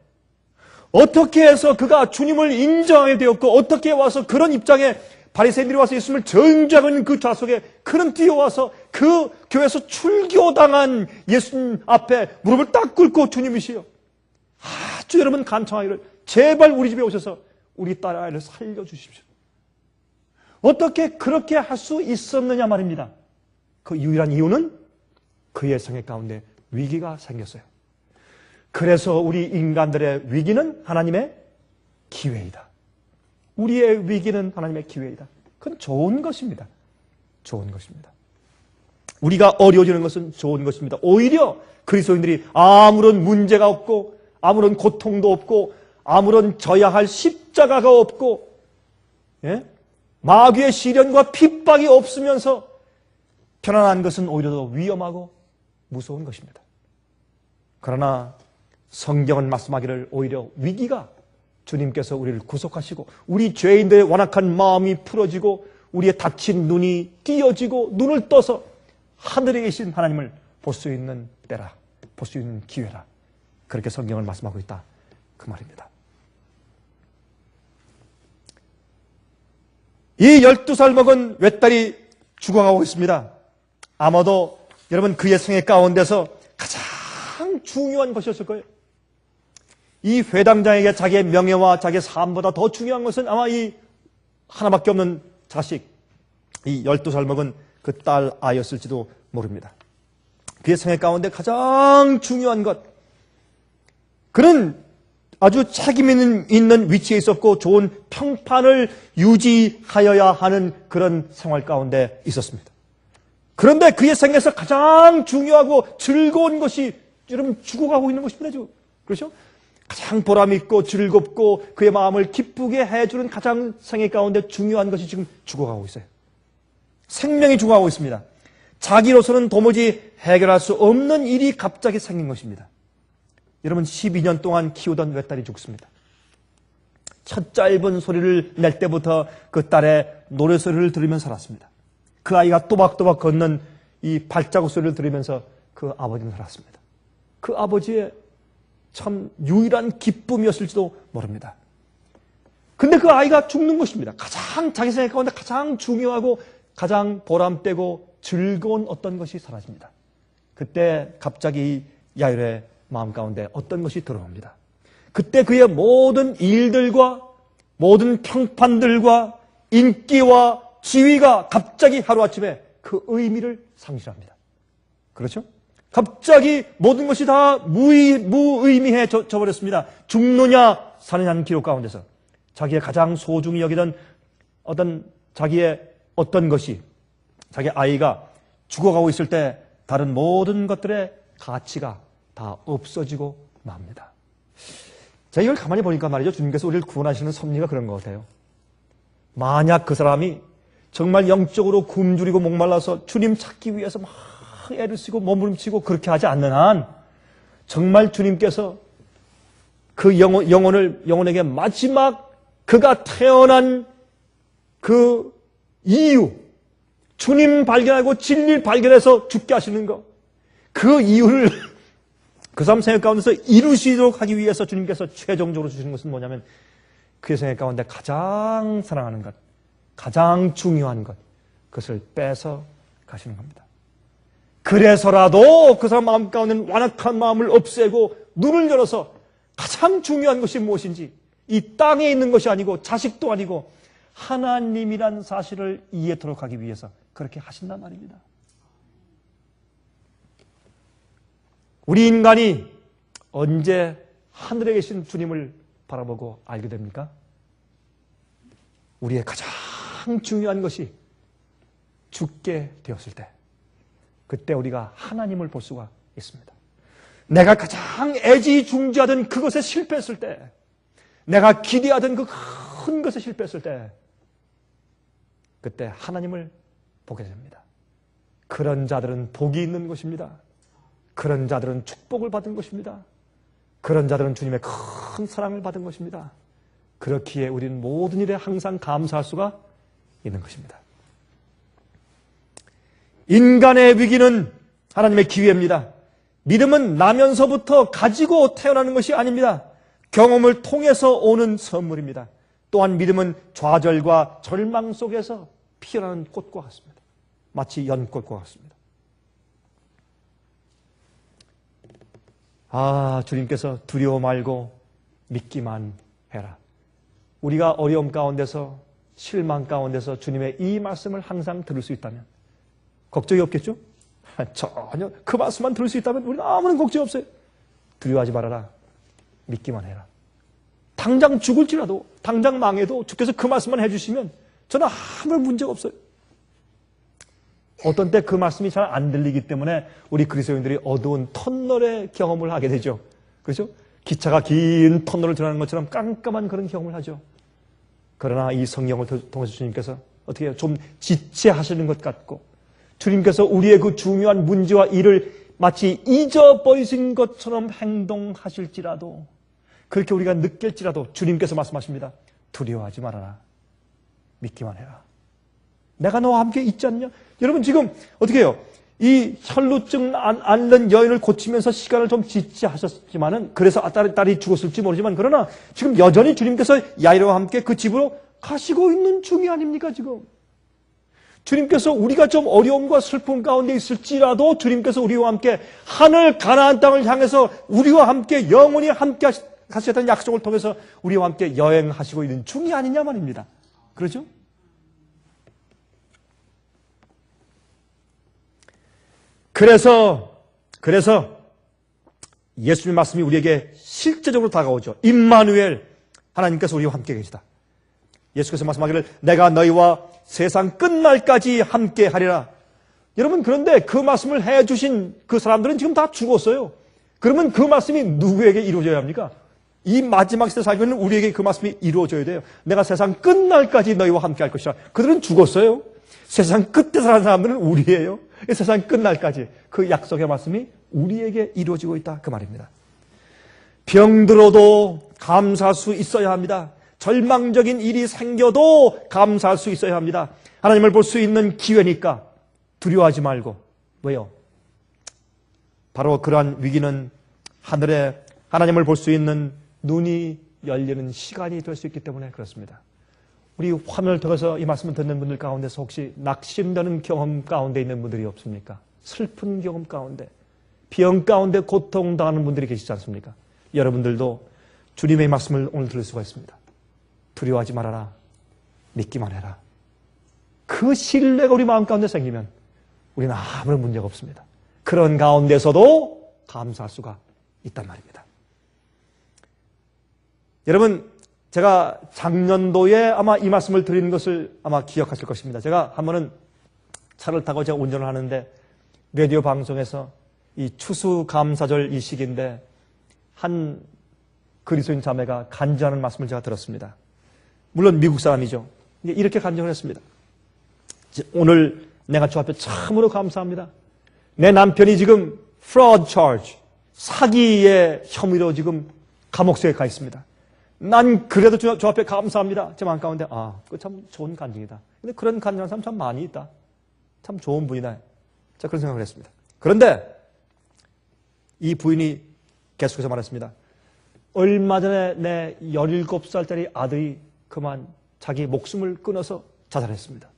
어떻게 해서 그가 주님을 인정하게 되었고 어떻게 와서 그런 입장에 바리새인들이 와서 예수님을 정죄하고 있는 그 좌석에 그는 뛰어와서 그 교회에서 출교당한 예수님 앞에 무릎을 딱 꿇고 주님이시여, 아주 여러분 간청하기를 제발 우리 집에 오셔서 우리 딸아이를 살려주십시오. 어떻게 그렇게 할 수 있었느냐 말입니다. 그 유일한 이유는 그의 생애 가운데 위기가 생겼어요. 그래서 우리 인간들의 위기는 하나님의 기회이다. 우리의 위기는 하나님의 기회이다. 그건 좋은 것입니다. 좋은 것입니다. 우리가 어려워지는 것은 좋은 것입니다. 오히려 그리스도인들이 아무런 문제가 없고 아무런 고통도 없고 아무런 져야 할 십자가가 없고 마귀의 시련과 핍박이 없으면서 편안한 것은 오히려 더 위험하고 무서운 것입니다. 그러나 성경은 말씀하기를 오히려 위기가 주님께서 우리를 구속하시고 우리 죄인들의 완악한 마음이 풀어지고 우리의 다친 눈이 띄어지고 눈을 떠서 하늘에 계신 하나님을 볼 수 있는 때라, 볼 수 있는 기회라, 그렇게 성경을 말씀하고 있다, 그 말입니다. 이 12살 먹은 외딸이 죽어가고 있습니다. 아마도 여러분 그의 생애 가운데서 가장 중요한 것이었을 거예요. 이 회당장에게 자기의 명예와 자기의 삶보다 더 중요한 것은 아마 이 하나밖에 없는 자식, 이 12살 먹은 그 딸 아이였을지도 모릅니다. 그의 생애 가운데 가장 중요한 것, 그는 아주 책임 있는 위치에 있었고 좋은 평판을 유지하여야 하는 그런 생활 가운데 있었습니다. 그런데 그의 생애에서 가장 중요하고 즐거운 것이 여러분 죽어가고 있는 것입니다. 지금. 그렇죠? 가장 보람있고 즐겁고 그의 마음을 기쁘게 해주는 가장 생애 가운데 중요한 것이 지금 죽어가고 있어요. 생명이 죽어가고 있습니다. 자기로서는 도무지 해결할 수 없는 일이 갑자기 생긴 것입니다. 여러분 12년 동안 키우던 외딸이 죽습니다. 첫 짧은 소리를 낼 때부터 그 딸의 노래소리를 들으면서 살았습니다. 그 아이가 또박또박 걷는 이 발자국 소리를 들으면서 그 아버지는 살았습니다. 그 아버지의 참 유일한 기쁨이었을지도 모릅니다. 근데 그 아이가 죽는 것입니다. 가장 자기 생애 가운데 가장 중요하고 가장 보람되고 즐거운 어떤 것이 사라집니다. 그때 갑자기 야이로의 마음 가운데 어떤 것이 들어옵니다. 그때 그의 모든 일들과 모든 평판들과 인기와 지위가 갑자기 하루아침에 그 의미를 상실합니다. 그렇죠? 갑자기 모든 것이 다 무의미해져 버렸습니다. 죽느냐 사느냐는 기록 가운데서 자기의 가장 소중히 여기던 자기의 어떤 것이, 자기 아이가 죽어가고 있을 때 다른 모든 것들의 가치가 다 없어지고 맙니다. 제가 이걸 가만히 보니까 말이죠. 주님께서 우리를 구원하시는 섭리가 그런 것 같아요. 만약 그 사람이 정말 영적으로 굶주리고 목말라서 주님 찾기 위해서 막 애를 쓰고 몸부림치고 그렇게 하지 않는 한 정말 주님께서 그 영혼에게 마지막 그가 태어난 그 이유, 주님 발견하고 진리를 발견해서 죽게 하시는 것, 그 이유를 그 사람 생각 가운데서 이루시도록 하기 위해서 주님께서 최종적으로 주시는 것은 뭐냐면 그의 생각 가운데 가장 사랑하는 것, 가장 중요한 것, 그것을 빼서 가시는 겁니다. 그래서라도 그 사람 마음 가운데 완악한 마음을 없애고 눈을 열어서 가장 중요한 것이 무엇인지, 이 땅에 있는 것이 아니고 자식도 아니고 하나님이란 사실을 이해토록 하기 위해서 그렇게 하신단 말입니다. 우리 인간이 언제 하늘에 계신 주님을 바라보고 알게 됩니까? 우리의 가장 중요한 것이 죽게 되었을 때, 그때 우리가 하나님을 볼 수가 있습니다. 내가 가장 애지중지하던 그것에 실패했을 때, 내가 기대하던 그 큰 것에 실패했을 때, 그때 하나님을 보게 됩니다. 그런 자들은 복이 있는 것입니다. 그런 자들은 축복을 받은 것입니다. 그런 자들은 주님의 큰 사랑을 받은 것입니다. 그렇기에 우리는 모든 일에 항상 감사할 수가 있는 것입니다. 인간의 위기는 하나님의 기회입니다. 믿음은 나면서부터 가지고 태어나는 것이 아닙니다. 경험을 통해서 오는 선물입니다. 또한 믿음은 좌절과 절망 속에서 피어나는 꽃과 같습니다. 마치 연꽃과 같습니다. 주님께서 두려워 말고 믿기만 해라. 우리가 어려움 가운데서, 실망 가운데서 주님의 이 말씀을 항상 들을 수 있다면 걱정이 없겠죠? 전혀 그 말씀만 들을 수 있다면 우리는 아무런 걱정이 없어요. 두려워하지 말아라. 믿기만 해라. 당장 죽을지라도, 당장 망해도 주께서 그 말씀만 해주시면 저는 아무런 문제가 없어요. 어떤 때 그 말씀이 잘 안 들리기 때문에 우리 그리스도인들이 어두운 터널의 경험을 하게 되죠. 그렇죠? 기차가 긴 터널을 지나는 것처럼 깜깜한 그런 경험을 하죠. 그러나 이 성경을 통해서 주님께서 어떻게 해요? 좀 지체하시는 것 같고, 주님께서 우리의 그 중요한 문제와 일을 마치 잊어버리신 것처럼 행동하실지라도, 그렇게 우리가 느낄지라도 주님께서 말씀하십니다. 두려워하지 말아라. 믿기만 해라. 내가 너와 함께 있지 않냐? 여러분 지금 어떻게 해요? 이 혈루증 앓는 여인을 고치면서 시간을 좀 지체하셨지만은, 그래서 딸이 죽었을지 모르지만, 그러나 지금 여전히 주님께서 야이로와 함께 그 집으로 가시고 있는 중이 아닙니까 지금? 주님께서 우리가 좀 어려움과 슬픔 가운데 있을지라도 주님께서 우리와 함께 하늘 가나안 땅을 향해서 우리와 함께 영원히 함께 하시겠다는 약속을 통해서 우리와 함께 여행하시고 있는 중이 아니냐 말입니다. 그렇죠? 그래서 예수님의 말씀이 우리에게 실제적으로 다가오죠. 임마누엘, 하나님께서 우리와 함께 계시다. 예수께서 말씀하기를 내가 너희와 세상 끝날까지 함께 하리라. 여러분, 그런데 그 말씀을 해주신 그 사람들은 지금 다 죽었어요. 그러면 그 말씀이 누구에게 이루어져야 합니까? 이 마지막 시대 살고 있는 우리에게 그 말씀이 이루어져야 돼요. 내가 세상 끝날까지 너희와 함께 할 것이라. 그들은 죽었어요. 세상 끝에 사는 사람들은 우리예요. 세상 끝날까지 그 약속의 말씀이 우리에게 이루어지고 있다, 그 말입니다. 병들어도 감사할 수 있어야 합니다. 절망적인 일이 생겨도 감사할 수 있어야 합니다. 하나님을 볼 수 있는 기회니까 두려워하지 말고. 왜요? 바로 그러한 위기는 하늘에 하나님을 볼 수 있는 눈이 열리는 시간이 될 수 있기 때문에 그렇습니다. 우리 화면을 통해서 이 말씀을 듣는 분들 가운데서 혹시 낙심되는 경험 가운데 있는 분들이 없습니까? 슬픈 경험 가운데, 병 가운데 고통당하는 분들이 계시지 않습니까? 여러분들도 주님의 말씀을 오늘 들을 수가 있습니다. 두려워하지 말아라. 믿기만 해라. 그 신뢰가 우리 마음 가운데 생기면 우리는 아무런 문제가 없습니다. 그런 가운데서도 감사할 수가 있단 말입니다. 여러분, 제가 작년도에 아마 이 말씀을 드리는 것을 아마 기억하실 것입니다. 제가 한 번은 차를 타고 제가 운전을 하는데 라디오 방송에서 이 추수감사절 이 시기인데 한 그리스도인 자매가 간증하는 말씀을 제가 들었습니다. 물론 미국 사람이죠. 이렇게 간증을 했습니다. 오늘 내가 주 앞에 참으로 감사합니다. 내 남편이 지금 fraud charge, 사기의 혐의로 지금 감옥소에 가 있습니다. 난 그래도 주 앞에 감사합니다. 제 마음 가운데 그거 참 좋은 간증이다. 근데 그런 간증하는 사람 참 많이 있다. 참 좋은 분이다. 자, 그런 생각을 했습니다. 그런데 이 부인이 계속해서 말했습니다. 얼마 전에 내 17살짜리 아들이 그만 자기 목숨을 끊어서 자살했습니다.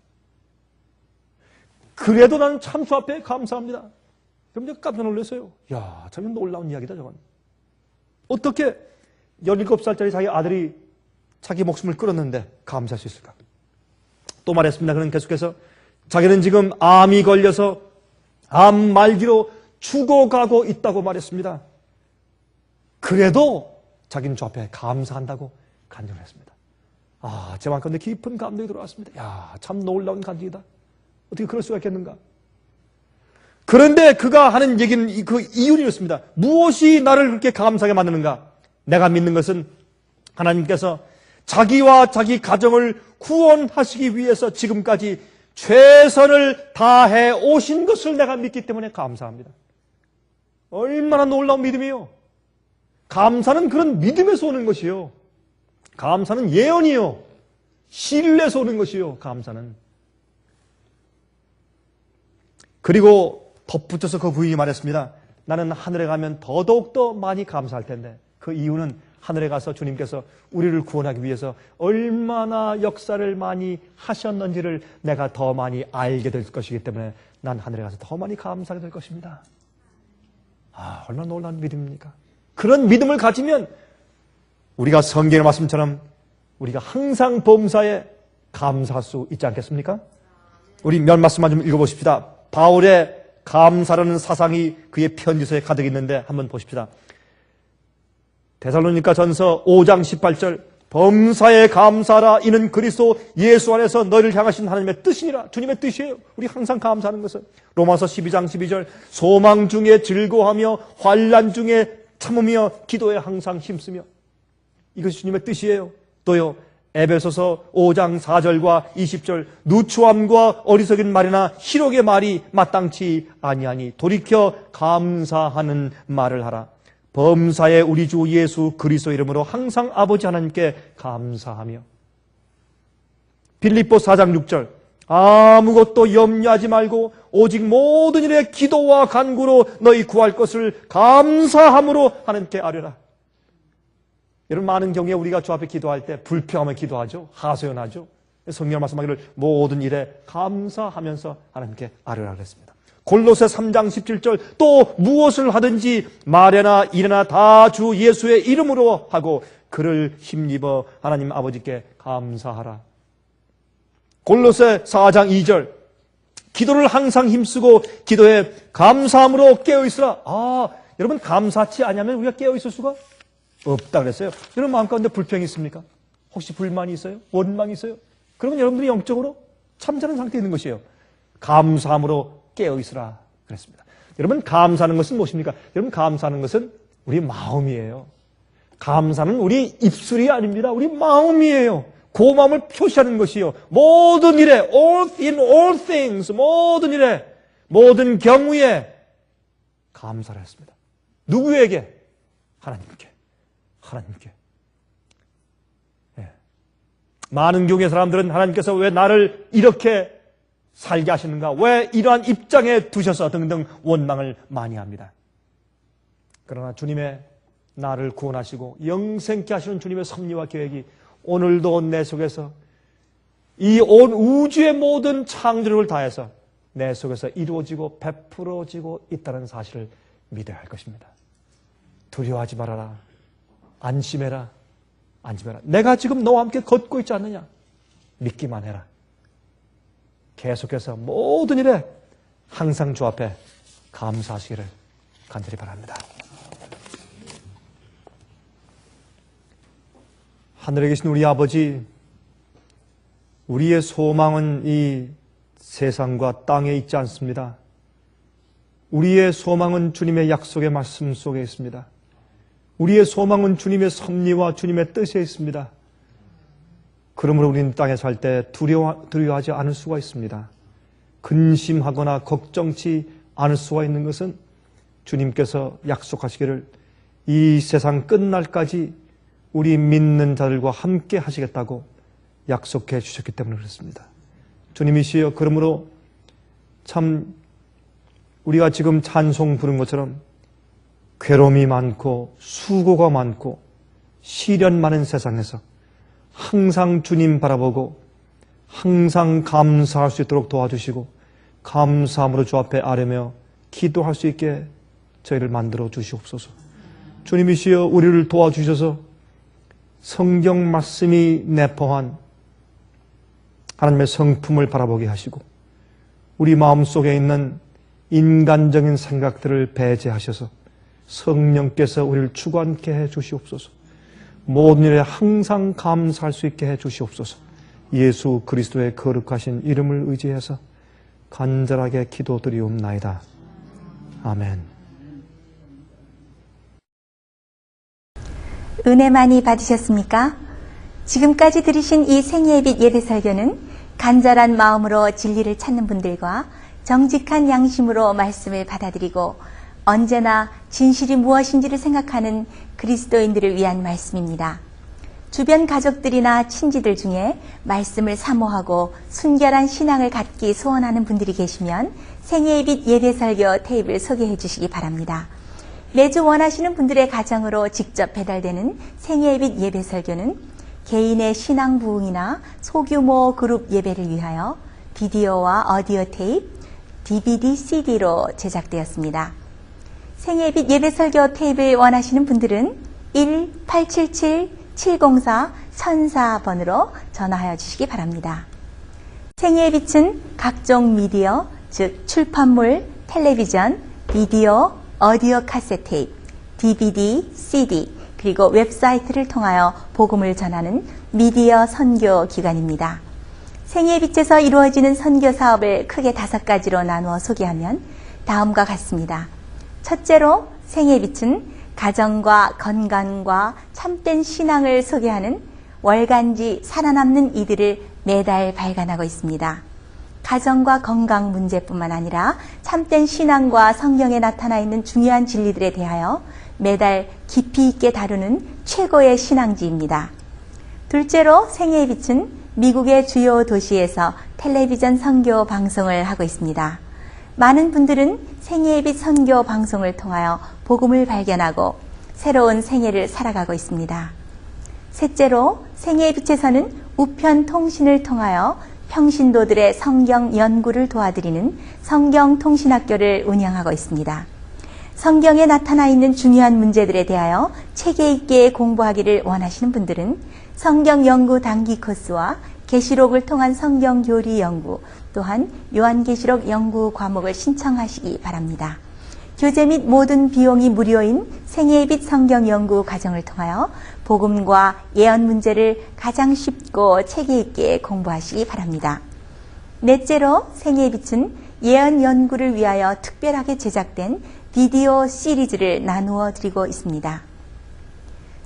그래도 나는 참 주 앞에 감사합니다. 그럼 제가 깜짝 놀랐어요. 야, 참 놀라운 이야기다, 저건. 어떻게 17살짜리 자기 아들이 자기 목숨을 끊었는데 감사할 수 있을까? 또 말했습니다. 그는 계속해서 자기는 지금 암이 걸려서 암 말기로 죽어가고 있다고 말했습니다. 그래도 자기는 주 앞에 감사한다고 간증을 했습니다. 제 마음 가운데 깊은 감동이 들어왔습니다. 야, 참 놀라운 간증이다. 어떻게 그럴 수가 있겠는가? 그런데 그가 하는 얘기는 그 이유였습니다. 무엇이 나를 그렇게 감사하게 만드는가? 내가 믿는 것은 하나님께서 자기와 자기 가정을 구원하시기 위해서 지금까지 최선을 다해 오신 것을 내가 믿기 때문에 감사합니다. 얼마나 놀라운 믿음이요. 감사는 그런 믿음에서 오는 것이요. 감사는 예언이요. 신뢰에서 오는 것이요. 감사는. 그리고 덧붙여서 그 부인이 말했습니다. 나는 하늘에 가면 더더욱더 많이 감사할 텐데 그 이유는 하늘에 가서 주님께서 우리를 구원하기 위해서 얼마나 역사를 많이 하셨는지를 내가 더 많이 알게 될 것이기 때문에 난 하늘에 가서 더 많이 감사하게 될 것입니다. 얼마나 놀라운 믿음입니까? 그런 믿음을 가지면 우리가 성경의 말씀처럼 우리가 항상 범사에 감사할 수 있지 않겠습니까? 우리 몇 말씀만 좀 읽어보십시다. 바울의 감사라는 사상이 그의 편지서에 가득 있는데 한번 보십시다. 데살로니가 전서 5장 18절 범사에 감사하라 이는 그리스도 예수 안에서 너희를 향하신 하나님의 뜻이니라. 주님의 뜻이에요. 우리 항상 감사하는 것은. 로마서 12장 12절 소망 중에 즐거워하며 환난 중에 참으며 기도에 항상 힘쓰며 이것이 주님의 뜻이에요. 또요 에베소서 5장 4절과 20절 누추함과 어리석인 말이나 희록의 말이 마땅치 아니하니 돌이켜 감사하는 말을 하라. 범사에 우리 주 예수 그리스도 이름으로 항상 아버지 하나님께 감사하며 빌립보 4장 6절 아무것도 염려하지 말고 오직 모든 일에 기도와 간구로 너희 구할 것을 감사함으로 하나님께 아뢰라. 여러분 많은 경우에 우리가 주 앞에 기도할 때 불평하며 기도하죠. 하소연하죠. 성경 말씀하기를 모든 일에 감사하면서 하나님께 아뢰라 그랬습니다. 골로새 3장 17절 또 무엇을 하든지 말에나 일에나 다 주 예수의 이름으로 하고 그를 힘입어 하나님 아버지께 감사하라. 골로새 4장 2절 기도를 항상 힘쓰고 기도에 감사함으로 깨어있으라. 여러분 감사치 않으면 우리가 깨어있을 수가 없다 그랬어요. 여러분 마음 가운데 불평이 있습니까? 혹시 불만이 있어요? 원망이 있어요? 그러면 여러분들이 영적으로 잠자는 상태에 있는 것이에요. 감사함으로 깨어있으라 그랬습니다. 여러분 감사하는 것은 무엇입니까? 여러분 감사하는 것은 우리 마음이에요. 감사는 우리 입술이 아닙니다. 우리 마음이에요. 그 마음을 표시하는 것이요. 모든 일에 in all things 모든 일에 모든 경우에 감사를 했습니다. 누구에게? 하나님께. 많은 경우의 사람들은 하나님께서 왜 나를 이렇게 살게 하시는가? 왜 이러한 입장에 두셔서 등등 원망을 많이 합니다. 그러나 주님의 나를 구원하시고 영생케 하시는 주님의 섭리와 계획이 오늘도 내 속에서 이 온 우주의 모든 창조력을 다해서 내 속에서 이루어지고 베풀어지고 있다는 사실을 믿어야 할 것입니다. 두려워하지 말아라. 안심해라. 내가 지금 너와 함께 걷고 있지 않느냐? 믿기만 해라. 계속해서 모든 일에 항상 주 앞에 감사하시기를 간절히 바랍니다. 하늘에 계신 우리 아버지, 우리의 소망은 이 세상과 땅에 있지 않습니다. 우리의 소망은 주님의 약속의 말씀 속에 있습니다. 우리의 소망은 주님의 섭리와 주님의 뜻에 있습니다. 그러므로 우리는 땅에 살 때 두려워하지 않을 수가 있습니다. 근심하거나 걱정치 않을 수가 있는 것은 주님께서 약속하시기를 이 세상 끝날까지 우리 믿는 자들과 함께 하시겠다고 약속해 주셨기 때문에 그렇습니다. 주님이시여, 그러므로 참 우리가 지금 찬송 부른 것처럼 괴로움이 많고 수고가 많고 시련 많은 세상에서 항상 주님 바라보고 항상 감사할 수 있도록 도와주시고 감사함으로 주 앞에 아뢰며 기도할 수 있게 저희를 만들어 주시옵소서. 주님이시여, 우리를 도와주셔서 성경 말씀이 내포한 하나님의 성품을 바라보게 하시고 우리 마음속에 있는 인간적인 생각들을 배제하셔서 성령께서 우리를 주관케 해 주시옵소서. 모든 일에 항상 감사할 수 있게 해 주시옵소서. 예수 그리스도의 거룩하신 이름을 의지해서 간절하게 기도드리옵나이다. 아멘. 은혜 많이 받으셨습니까? 지금까지 들으신 이 생예빛 예배설교는 간절한 마음으로 진리를 찾는 분들과 정직한 양심으로 말씀을 받아들이고 언제나 진실이 무엇인지를 생각하는 그리스도인들을 위한 말씀입니다. 주변 가족들이나 친지들 중에 말씀을 사모하고 순결한 신앙을 갖기 소원하는 분들이 계시면 생예빛 예배설교 테이프를 소개해 주시기 바랍니다. 매주 원하시는 분들의 가정으로 직접 배달되는 생예빛 예배설교는 개인의 신앙 부흥이나 소규모 그룹 예배를 위하여 비디오와 오디오 테이프, DVD, CD로 제작되었습니다. 생예빛 예배설교 테이프를 원하시는 분들은 1-877-704-1004번으로 전화하여 주시기 바랍니다. 생예빛은 각종 미디어, 즉 출판물, 텔레비전, 비디오, 오디오 카세트 테이프, DVD, CD, 그리고 웹사이트를 통하여 복음을 전하는 미디어 선교 기관입니다. 생예빛에서 이루어지는 선교 사업을 크게 5가지로 나누어 소개하면 다음과 같습니다. 첫째로 생예빛은 가정과 건강과 참된 신앙을 소개하는 월간지 살아남는 이들을 매달 발간하고 있습니다. 가정과 건강 문제뿐만 아니라 참된 신앙과 성경에 나타나 있는 중요한 진리들에 대하여 매달 깊이 있게 다루는 최고의 신앙지입니다. 둘째로 생애의 빛은 미국의 주요 도시에서 텔레비전 선교 방송을 하고 있습니다. 많은 분들은 생애의 빛 선교 방송을 통하여 복음을 발견하고 새로운 생애를 살아가고 있습니다. 셋째로 생애의 빛에서는 우편 통신을 통하여 평신도들의 성경 연구를 도와드리는 성경통신학교를 운영하고 있습니다. 성경에 나타나 있는 중요한 문제들에 대하여 체계 있게 공부하기를 원하시는 분들은 성경 연구 단기 코스와 계시록을 통한 성경 교리 연구, 또한 요한계시록 연구 과목을 신청하시기 바랍니다. 교재 및 모든 비용이 무료인 생애의 빛 성경 연구 과정을 통하여 복음과 예언 문제를 가장 쉽고 체계 있게 공부하시기 바랍니다. 넷째로 생애의 빛은 예언 연구를 위하여 특별하게 제작된 비디오 시리즈를 나누어 드리고 있습니다.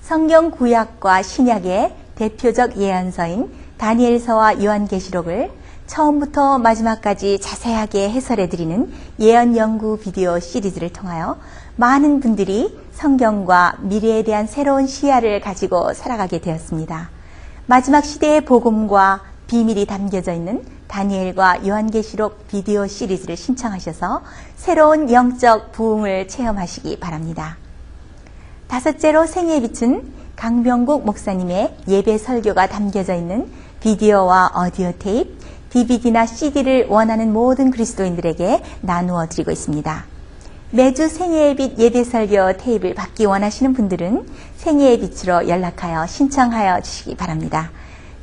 성경 구약과 신약의 대표적 예언서인 다니엘서와 요한계시록을 처음부터 마지막까지 자세하게 해설해 드리는 예언 연구 비디오 시리즈를 통하여 많은 분들이 성경과 미래에 대한 새로운 시야를 가지고 살아가게 되었습니다. 마지막 시대의 복음과 비밀이 담겨져 있는 다니엘과 요한계시록 비디오 시리즈를 신청하셔서 새로운 영적 부흥을 체험하시기 바랍니다. 다섯째로 생애의 빛은 강병국 목사님의 예배 설교가 담겨져 있는 비디오와 오디오 테이프, DVD나 CD를 원하는 모든 그리스도인들에게 나누어 드리고 있습니다. 매주 생애의 빛 예배 설교 테이프를 받기 원하시는 분들은 생애의 빛으로 연락하여 신청하여 주시기 바랍니다.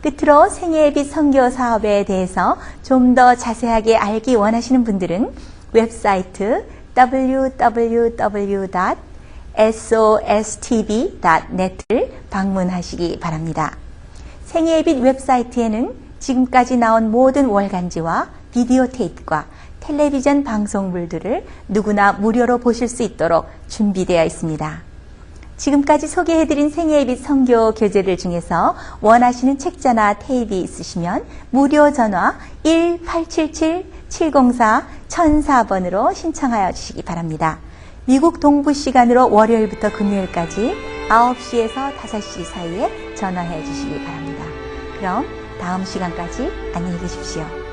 끝으로 생애의 빛 선교 사업에 대해서 좀 더 자세하게 알기 원하시는 분들은 웹사이트 www.sostv.net을 방문하시기 바랍니다. 생애의 빛 웹사이트에는 지금까지 나온 모든 월간지와 비디오 테이프과 텔레비전 방송물들을 누구나 무료로 보실 수 있도록 준비되어 있습니다. 지금까지 소개해드린 생애의 빛 선교 교재들 중에서 원하시는 책자나 테이프 있으시면 무료 전화 1877-704-1004번으로 신청하여 주시기 바랍니다. 미국 동부 시간으로 월요일부터 금요일까지 9시에서 5시 사이에 전화해 주시기 바랍니다. 그럼 다음 시간까지 안녕히 계십시오.